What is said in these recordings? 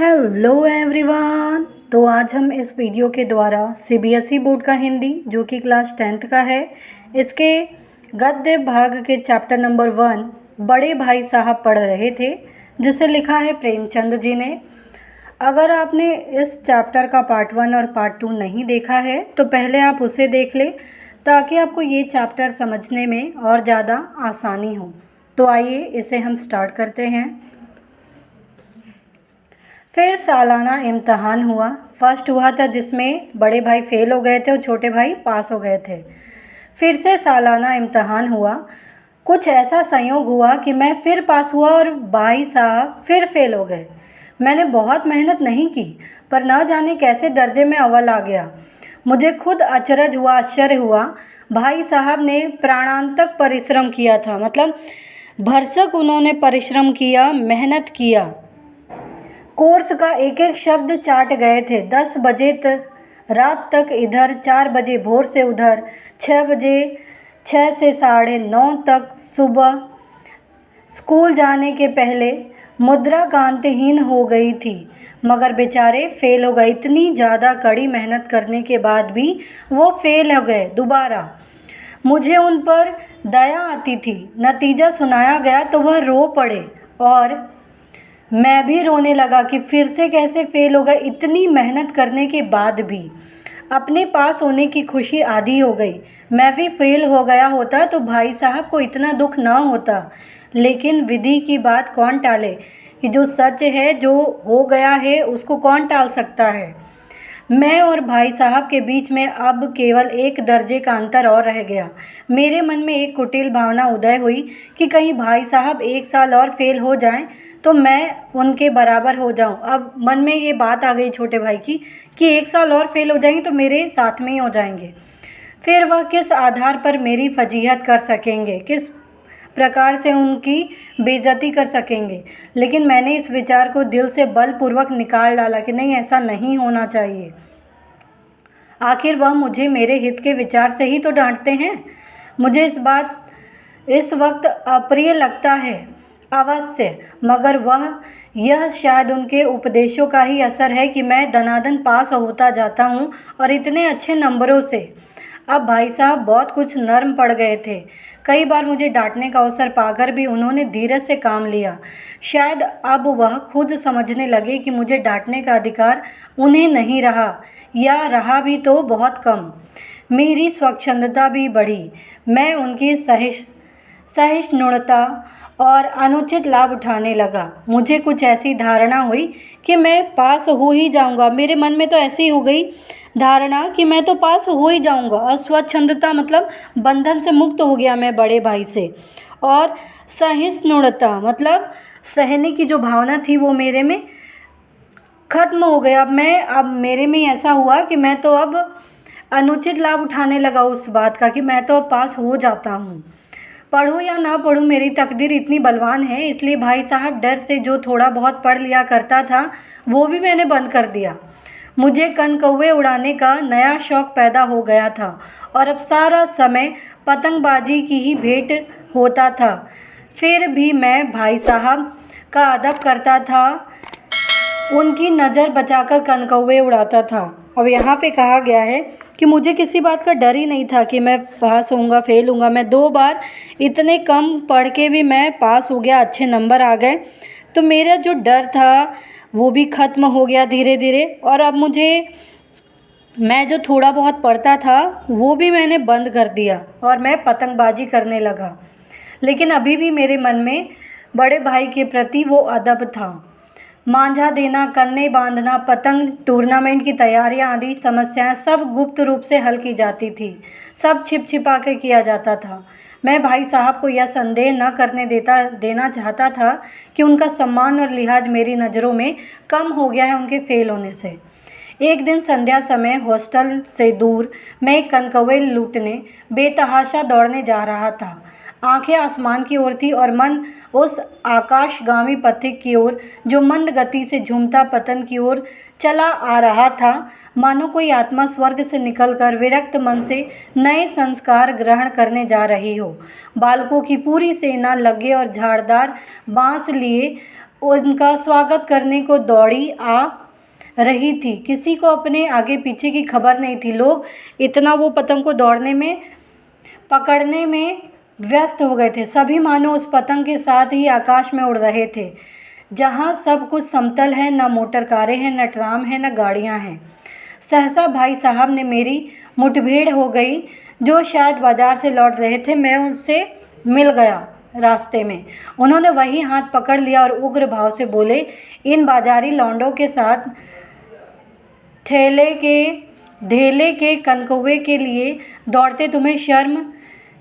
Hello everyone. तो आज हम इस वीडियो के द्वारा सीबीएसई बोर्ड का हिंदी जो कि क्लास 10th का है, इसके गद्य भाग के चैप्टर नंबर 1 बड़े भाई साहब पढ़ रहे थे, जिसे लिखा है प्रेमचंद जी ने। अगर आपने इस चैप्टर का पार्ट 1 और पार्ट 2 नहीं देखा है तो पहले आप उसे देख लें ताकि आपको ये चैप्टर समझने में और ज़्यादा आसानी हो। तो आइए इसे हम स्टार्ट करते हैं। फिर सालाना इम्तहान हुआ। फर्स्ट हुआ था जिसमें बड़े भाई फेल हो गए थे और छोटे भाई पास हो गए थे। फिर से सालाना इम्तहान हुआ। कुछ ऐसा संयोग हुआ कि मैं फिर पास हुआ और भाई साहब फिर फेल हो गए। मैंने बहुत मेहनत नहीं की पर ना जाने कैसे दर्जे में अव्वल आ गया। मुझे खुद अचरज हुआ, आश्चर्य हुआ। भाई साहब ने प्राणांतक परिश्रम किया था, मतलब भरसक उन्होंने परिश्रम किया, मेहनत किया। कोर्स का एक एक शब्द चाट गए थे। 10 बजे रात तक इधर, 4 बजे भोर से उधर, 6 से 9:30 तक सुबह। स्कूल जाने के पहले मुद्रा कांतिहीन हो गई थी, मगर बेचारे फेल हो गए। इतनी ज़्यादा कड़ी मेहनत करने के बाद भी वो फेल हो गए दोबारा। मुझे उन पर दया आती थी। नतीजा सुनाया गया तो वह रो पड़े और मैं भी रोने लगा कि फिर से कैसे फेल हो गए। इतनी मेहनत करने के बाद भी अपने पास होने की खुशी आधी हो गई। मैं भी फेल हो गया होता तो भाई साहब को इतना दुख ना होता, लेकिन विधि की बात कौन टाले कि जो सच है, जो हो गया है, उसको कौन टाल सकता है। मैं और भाई साहब के बीच में अब केवल 1 दर्जे का अंतर और रह गया। मेरे मन में एक कुटिल भावना उदय हुई कि कहीं भाई साहब 1 साल और फेल हो जाएं तो मैं उनके बराबर हो जाऊं। अब मन में ये बात आ गई छोटे भाई की कि 1 साल और फेल हो जाएंगे तो मेरे साथ में ही हो जाएंगे। फिर वह किस आधार पर मेरी फजीहत कर सकेंगे, किस प्रकार से उनकी बेइज्जती कर सकेंगे। लेकिन मैंने इस विचार को दिल से बलपूर्वक निकाल डाला कि नहीं, ऐसा नहीं होना चाहिए। आखिर वह मुझे मेरे हित के विचार से ही तो डांटते हैं। मुझे इस वक्त अप्रिय लगता है अवश्य, मगर यह शायद उनके उपदेशों का ही असर है कि मैं दनादन पास होता जाता हूँ और इतने अच्छे नंबरों से। अब भाई साहब बहुत कुछ नर्म पड़ गए थे। कई बार मुझे डांटने का अवसर पाकर भी उन्होंने धीरज से काम लिया। शायद अब वह खुद समझने लगे कि मुझे डांटने का अधिकार उन्हें नहीं रहा, या रहा भी तो बहुत कम। मेरी स्वच्छंदता भी बढ़ी। मैं उनकी सहिष्णुता और अनुचित लाभ उठाने लगा। मुझे कुछ ऐसी धारणा हुई कि मैं पास हो ही जाऊंगा। मेरे मन में तो ऐसी हो गई धारणा कि मैं तो पास हो ही जाऊंगा। और स्वच्छंदता मतलब बंधन से मुक्त हो गया मैं बड़े भाई से। और सहिष्णुता मतलब सहने की जो भावना थी वो मेरे में खत्म हो गया। अब मेरे में ऐसा हुआ कि मैं तो अब अनुचित लाभ उठाने लगा उस बात का कि मैं तो अब पास हो जाता हूँ। पढ़ूँ या ना पढ़ूँ, मेरी तकदीर इतनी बलवान है। इसलिए भाई साहब डर से जो थोड़ा बहुत पढ़ लिया करता था वो भी मैंने बंद कर दिया। मुझे कनकौवे उड़ाने का नया शौक़ पैदा हो गया था और अब सारा समय पतंगबाजी की ही भेंट होता था। फिर भी मैं भाई साहब का अदब करता था, उनकी नज़र बचाकर कनकौवे उड़ाता था। अब यहाँ पे कहा गया है कि मुझे किसी बात का डर ही नहीं था कि मैं पास होऊंगा, फेल होऊंगा। मैं 2 बार इतने कम पढ़ के भी मैं पास हो गया, अच्छे नंबर आ गए। तो मेरा जो डर था वो भी ख़त्म हो गया धीरे धीरे। और अब मैं जो थोड़ा बहुत पढ़ता था वो भी मैंने बंद कर दिया और मैं पतंगबाजी करने लगा। लेकिन अभी भी मेरे मन में बड़े भाई के प्रति वो अदब था। मांझा देना, कन्ने बांधना, पतंग टूर्नामेंट की तैयारियां आदि समस्याएं सब गुप्त रूप से हल की जाती थी। सब छिप छिपा के किया जाता था। मैं भाई साहब को यह संदेह न करने देना चाहता था कि उनका सम्मान और लिहाज मेरी नज़रों में कम हो गया है उनके फेल होने से। एक दिन संध्या समय हॉस्टल से दूर मैं एक कनकौवे लूटने बेतहाशा दौड़ने जा रहा था। आंखें आसमान की ओर थी और मन उस आकाशगामी पथिक की ओर जो मंद गति से झूमता पतन की ओर चला आ रहा था। मानो कोई आत्मा स्वर्ग से निकलकर विरक्त मन से नए संस्कार ग्रहण करने जा रही हो। बालकों की पूरी सेना लगे और झाड़दार बांस लिए उनका स्वागत करने को दौड़ी आ रही थी। किसी को अपने आगे पीछे की खबर नहीं थी। लोग इतना वो पतंग को दौड़ने में, पकड़ने में व्यस्त हो गए थे। सभी मानो उस पतंग के साथ ही आकाश में उड़ रहे थे, जहाँ सब कुछ समतल है, न मोटर कारें हैं, न ट्राम है, न गाड़ियाँ हैं। सहसा भाई साहब ने मेरी मुठभेड़ हो गई, जो शायद बाजार से लौट रहे थे। मैं उनसे मिल गया रास्ते में। उन्होंने वही हाथ पकड़ लिया और उग्र भाव से बोले, इन बाजारी लौंडों के साथ धेले के कनकौवे के लिए दौड़ते तुम्हें शर्म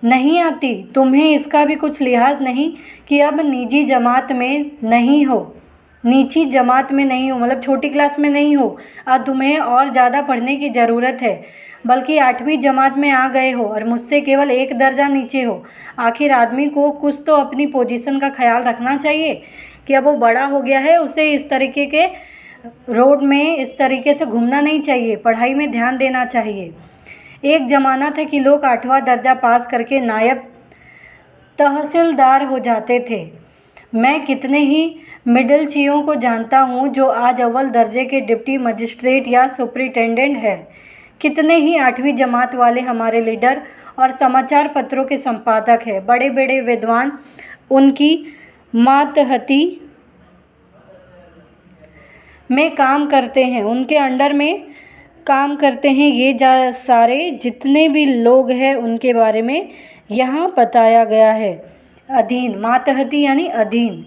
नहीं आती? तुम्हें इसका भी कुछ लिहाज नहीं कि अब नीची जमात में नहीं हो, मतलब छोटी क्लास में नहीं हो। अब तुम्हें और ज़्यादा पढ़ने की ज़रूरत है, बल्कि 8वीं जमात में आ गए हो और मुझसे केवल 1 दर्जा नीचे हो। आखिर आदमी को कुछ तो अपनी पोजीशन का ख्याल रखना चाहिए कि अब वो बड़ा हो गया है, उसे इस तरीके के रोड में इस तरीके से घूमना नहीं चाहिए, पढ़ाई में ध्यान देना चाहिए। एक ज़माना था कि लोग 8वां दर्जा पास करके नायब तहसीलदार हो जाते थे। मैं कितने ही मिडिलचियों को जानता हूँ जो आज अव्वल दर्जे के डिप्टी मजिस्ट्रेट या सुपरिटेंडेंट है। कितने ही 8वीं जमात वाले हमारे लीडर और समाचार पत्रों के संपादक हैं। बड़े बड़े विद्वान उनकी मातहती में काम करते हैं, उनके अंडर में काम करते हैं। ये सारे जितने भी लोग हैं उनके बारे में यहाँ बताया गया है। अधीन, मातहती यानी अधीन।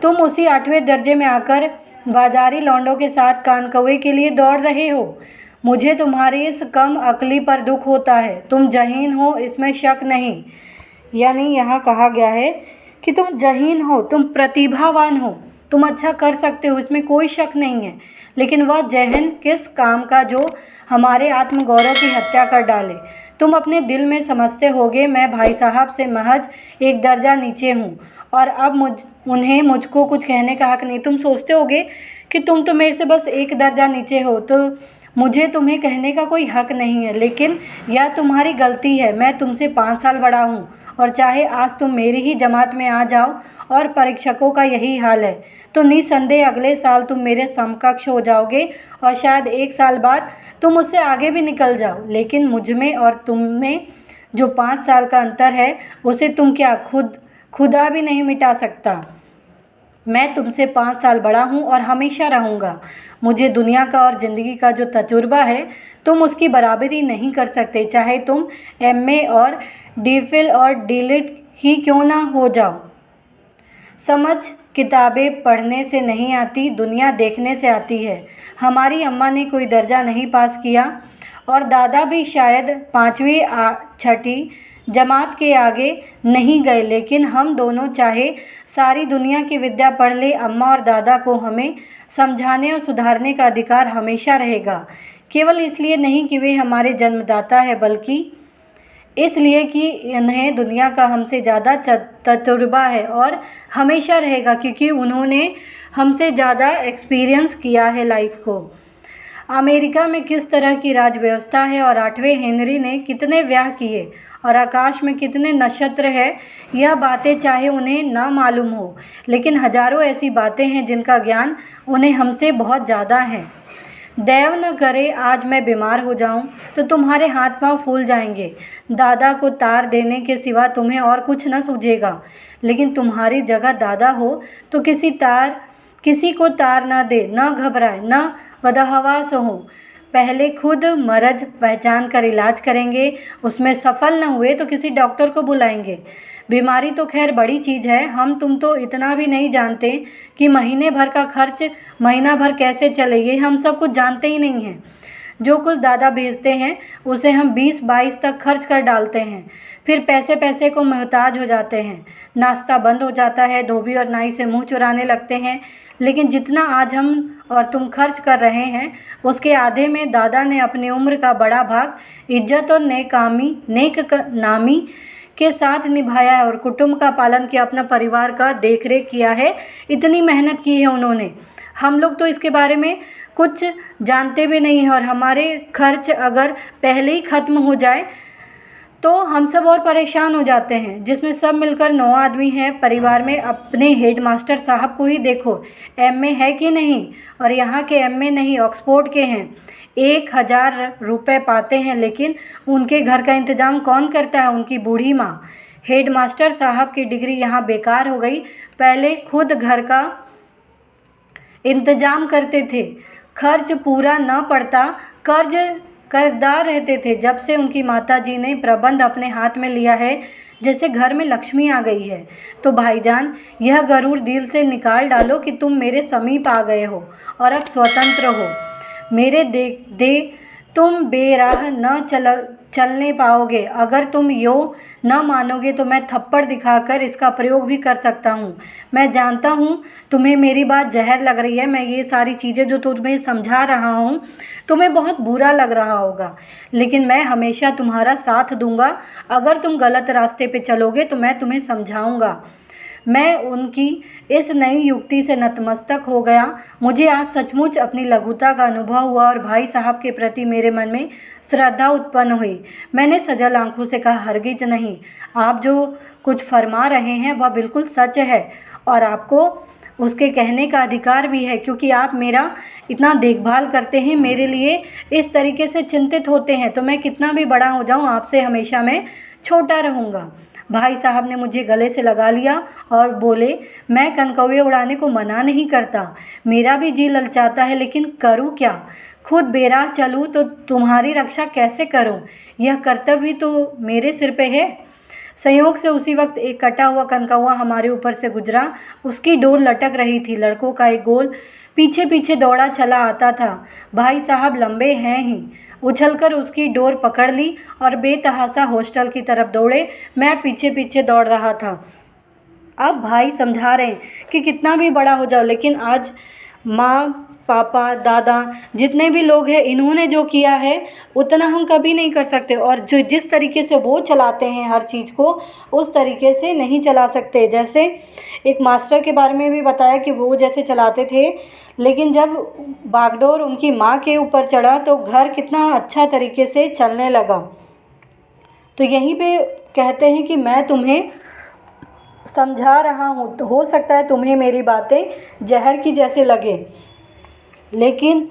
तुम उसी 8वें दर्जे में आकर बाजारी लौंडों के साथ कानकौवे के लिए दौड़ रहे हो। मुझे तुम्हारी इस कम अक्ली पर दुख होता है। तुम जहीन हो, इसमें शक नहीं। यानी यहाँ कहा गया है कि तुम जहीन हो, तुम प्रतिभावान हो, तुम अच्छा कर सकते हो, इसमें कोई शक नहीं है। लेकिन वह जहन किस काम का जो हमारे आत्मगौरव की हत्या कर डाले। तुम अपने दिल में समझते होगे मैं भाई साहब से महज 1 दर्जा नीचे हूँ और अब उन्हें मुझको कुछ कहने का हक नहीं। तुम सोचते होगे कि तुम तो मेरे से बस 1 दर्जा नीचे हो, तो मुझे तुम्हें कहने का कोई हक नहीं है। लेकिन यह तुम्हारी गलती है। मैं तुमसे 5 साल बड़ा हूँ और चाहे आज तुम मेरी ही जमात में आ जाओ और परीक्षकों का यही हाल है, तो निसंदेह अगले साल तुम मेरे समकक्ष हो जाओगे और शायद 1 साल बाद तुम मुझसे आगे भी निकल जाओ। लेकिन मुझ में और तुम में जो 5 साल का अंतर है, उसे तुम क्या खुदा भी नहीं मिटा सकता। मैं तुमसे 5 साल बड़ा हूँ और हमेशा रहूँगा। मुझे दुनिया का और ज़िंदगी का जो तजुर्बा है, तुम उसकी बराबरी नहीं कर सकते, चाहे तुम MA और DPhil और DLit ही क्यों ना हो जाओ। समझ किताबें पढ़ने से नहीं आती, दुनिया देखने से आती है। हमारी अम्मा ने कोई दर्जा नहीं पास किया और दादा भी शायद 5वीं 6ठी जमात के आगे नहीं गए, लेकिन हम दोनों चाहे सारी दुनिया की विद्या पढ़ ले, अम्मा और दादा को हमें समझाने और सुधारने का अधिकार हमेशा रहेगा। केवल इसलिए नहीं कि वे हमारे जन्मदाता हैं, बल्कि इसलिए कि इन्हें दुनिया का हमसे ज़्यादा तजुर्बा है और हमेशा रहेगा, क्योंकि उन्होंने हमसे ज़्यादा एक्सपीरियंस किया है लाइफ को। अमेरिका में किस तरह की राज व्यवस्था है और 8वें हेनरी ने कितने ब्याह किए और आकाश में कितने नक्षत्र हैं, यह बातें चाहे उन्हें न मालूम हो, लेकिन हजारों ऐसी बातें हैं जिनका ज्ञान उन्हें हमसे बहुत ज़्यादा है। दैव न करे आज मैं बीमार हो जाऊं तो तुम्हारे हाथ पांव फूल जाएंगे। दादा को तार देने के सिवा तुम्हें और कुछ न सूझेगा, लेकिन तुम्हारी जगह दादा हो तो किसी को तार न दे, न घबराए, न बदहवास हो। पहले खुद मर्ज पहचान कर इलाज करेंगे, उसमें सफल न हुए तो किसी डॉक्टर को बुलाएंगे। बीमारी तो खैर बड़ी चीज़ है, हम तुम तो इतना भी नहीं जानते कि महीने भर का खर्च महीना भर कैसे चले, ये हम सब कुछ जानते ही नहीं हैं। जो कुछ दादा भेजते हैं उसे हम 20-22 तक खर्च कर डालते हैं, फिर पैसे पैसे को मोहताज हो जाते हैं। नाश्ता बंद हो जाता है, धोबी और नाई से मुंह चुराने लगते हैं। लेकिन जितना आज हम और तुम खर्च कर रहे हैं, उसके आधे में दादा ने अपनी उम्र का बड़ा भाग इज्जत और नेकनामी के साथ निभाया है और कुटुंब का पालन किया, अपना परिवार का देखरेख किया है। इतनी मेहनत की है उन्होंने। हम लोग तो इसके बारे में कुछ जानते भी नहीं हैं और हमारे खर्च अगर पहले ही ख़त्म हो जाए तो हम सब और परेशान हो जाते हैं, जिसमें सब मिलकर 9 आदमी हैं परिवार में। अपने हेडमास्टर साहब को ही देखो, एमए है कि नहीं, और यहाँ के एमए नहीं ऑक्सफोर्ड के हैं। 1000 रुपये पाते हैं, लेकिन उनके घर का इंतज़ाम कौन करता है? उनकी बूढ़ी माँ। हेडमास्टर साहब की डिग्री यहाँ बेकार हो गई। पहले खुद घर का इंतज़ाम करते थे, खर्च पूरा न पड़ता, कर्जदार रहते थे। जब से उनकी माताजी ने प्रबंध अपने हाथ में लिया है, जैसे घर में लक्ष्मी आ गई है। तो भाईजान, यह गरूर दिल से निकाल डालो कि तुम मेरे समीप आ गए हो और अब स्वतंत्र हो। मेरे दे तुम बेराह न चलने पाओगे। अगर तुम यो न मानोगे तो मैं थप्पड़ दिखाकर इसका प्रयोग भी कर सकता हूँ। मैं जानता हूँ तुम्हें मेरी बात जहर लग रही है। मैं ये सारी चीज़ें जो तुम्हें समझा रहा हूँ, तुम्हें बहुत बुरा लग रहा होगा, लेकिन मैं हमेशा तुम्हारा साथ दूंगा। अगर तुम गलत रास्ते पे चलोगे तो मैं तुम्हें समझाऊंगा। मैं उनकी इस नई युक्ति से नतमस्तक हो गया। मुझे आज सचमुच अपनी लघुता का अनुभव हुआ और भाई साहब के प्रति मेरे मन में श्रद्धा उत्पन्न हुई। मैंने सजल आंखों से कहा, हरगिज नहीं, आप जो कुछ फरमा रहे हैं वह बिल्कुल सच है और आपको उसके कहने का अधिकार भी है, क्योंकि आप मेरा इतना देखभाल करते हैं, मेरे लिए इस तरीके से चिंतित होते हैं। तो मैं कितना भी बड़ा हो जाऊं, आपसे हमेशा मैं छोटा रहूँगा। भाई साहब ने मुझे गले से लगा लिया और बोले, मैं कनकौए उड़ाने को मना नहीं करता, मेरा भी जी ललचाता है, लेकिन करूँ क्या? खुद बेराह चलूँ तो तुम्हारी रक्षा कैसे करूँ? यह कर्तव्य तो मेरे सिर पे है। संयोग से उसी वक्त एक कटा हुआ कनकौआ हमारे ऊपर से गुजरा। उसकी डोर लटक रही थी। लड़कों का एक गोल पीछे पीछे दौड़ा चला आता था। भाई साहब लंबे हैं ही, उछलकर उसकी डोर पकड़ ली और बेतहासा हॉस्टल की तरफ दौड़े। मैं पीछे पीछे दौड़ रहा था। अब भाई समझा रहे हैं कि कितना भी बड़ा हो जाओ, लेकिन आज माँ, पापा, दादा, जितने भी लोग हैं, इन्होंने जो किया है उतना हम कभी नहीं कर सकते। और जो जिस तरीके से वो चलाते हैं हर चीज़ को, उस तरीके से नहीं चला सकते। जैसे एक मास्टर के बारे में भी बताया कि वो जैसे चलाते थे, लेकिन जब बागडोर उनकी माँ के ऊपर चढ़ा तो घर कितना अच्छा तरीके से चलने लगा। तो यहीं पे कहते हैं कि मैं तुम्हें समझा रहा हूँ, तो हो सकता है तुम्हें मेरी बातें जहर की जैसे लगे, लेकिन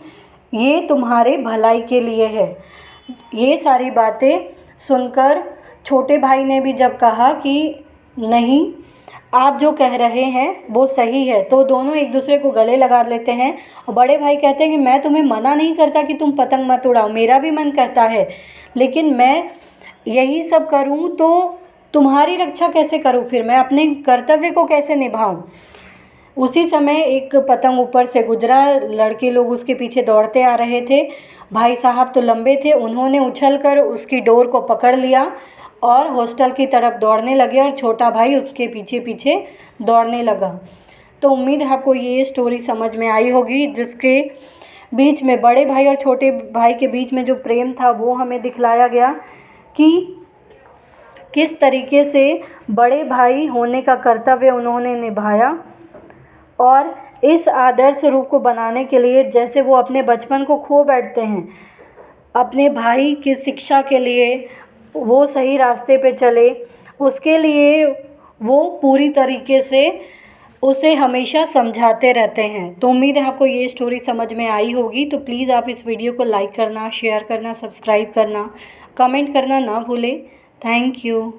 ये तुम्हारे भलाई के लिए है। ये सारी बातें सुनकर छोटे भाई ने भी जब कहा कि नहीं, आप जो कह रहे हैं वो सही है, तो दोनों एक दूसरे को गले लगा लेते हैं। और बड़े भाई कहते हैं कि मैं तुम्हें मना नहीं करता कि तुम पतंग मत उड़ाओ, मेरा भी मन करता है, लेकिन मैं यही सब करूं तो तुम्हारी रक्षा कैसे करूं? फिर मैं अपने कर्तव्य को कैसे निभाऊं? उसी समय एक पतंग ऊपर से गुजरा। लड़के लोग उसके पीछे दौड़ते आ रहे थे। भाई साहब तो लंबे थे, उन्होंने उछलकर उसकी डोर को पकड़ लिया और हॉस्टल की तरफ दौड़ने लगे और छोटा भाई उसके पीछे पीछे दौड़ने लगा। तो उम्मीद है आपको ये स्टोरी समझ में आई होगी, जिसके बीच में बड़े भाई और छोटे भाई के बीच में जो प्रेम था वो हमें दिखलाया गया कि किस तरीके से बड़े भाई होने का कर्तव्य उन्होंने निभाया। और इस आदर्श रूप को बनाने के लिए जैसे वो अपने बचपन को खो बैठते हैं, अपने भाई की शिक्षा के लिए वो सही रास्ते पे चले, उसके लिए वो पूरी तरीके से उसे हमेशा समझाते रहते हैं। तो उम्मीद है आपको ये स्टोरी समझ में आई होगी। तो प्लीज़ आप इस वीडियो को लाइक करना, शेयर करना, सब्सक्राइब करना, कमेंट करना ना भूलें। Thank you.